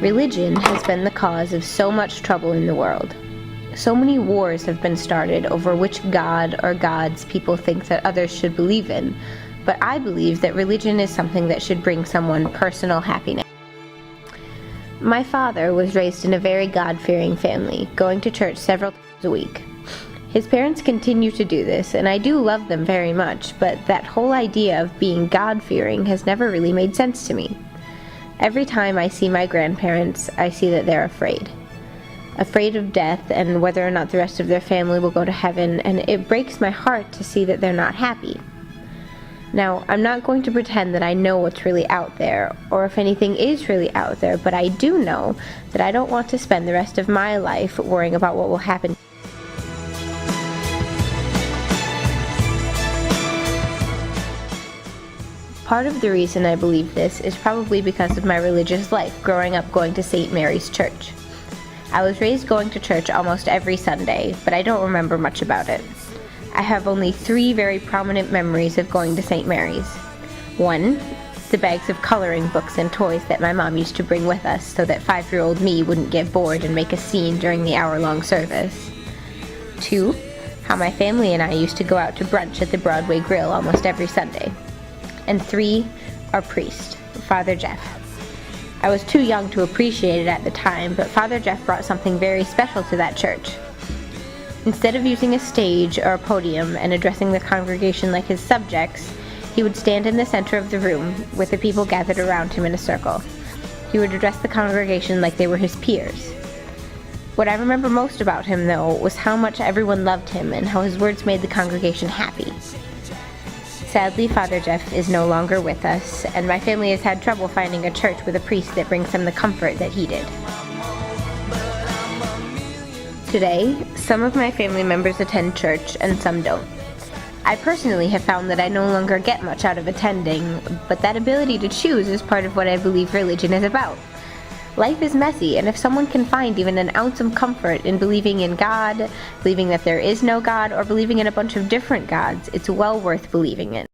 Religion has been the cause of so much trouble in the world. So many wars have been started over which god or gods people think that others should believe in, but I believe that religion is something that should bring someone personal happiness. My father was raised in a very God-fearing family, going to church several times a week. His parents continue to do this, and I do love them very much, but that whole idea of being God-fearing has never really made sense to me. Every time I see my grandparents, I see that they're afraid. Afraid of death and whether or not the rest of their family will go to heaven, and it breaks my heart to see that they're not happy. Now, I'm not going to pretend that I know what's really out there, or if anything is really out there, but I do know that I don't want to spend the rest of my life worrying about what will happen. Part of the reason I believe this is probably because of my religious life growing up going to St. Mary's Church. I was raised going to church almost every Sunday, but I don't remember much about it. I have only 3 very prominent memories of going to St. Mary's. 1, the bags of coloring books and toys that my mom used to bring with us so that 5-year-old me wouldn't get bored and make a scene during the hour-long service. 2, how my family and I used to go out to brunch at the Broadway Grill almost every Sunday. And 3, our priest, Father Jeff. I was too young to appreciate it at the time, but Father Jeff brought something very special to that church. Instead of using a stage or a podium and addressing the congregation like his subjects, he would stand in the center of the room with the people gathered around him in a circle. He would address the congregation like they were his peers. What I remember most about him, though, was how much everyone loved him and how his words made the congregation happy. Sadly, Father Jeff is no longer with us, and my family has had trouble finding a church with a priest that brings them the comfort that he did. Today, some of my family members attend church and some don't. I personally have found that I no longer get much out of attending, but that ability to choose is part of what I believe religion is about. Life is messy, and if someone can find even an ounce of comfort in believing in God, believing that there is no God, or believing in a bunch of different gods, it's well worth believing in.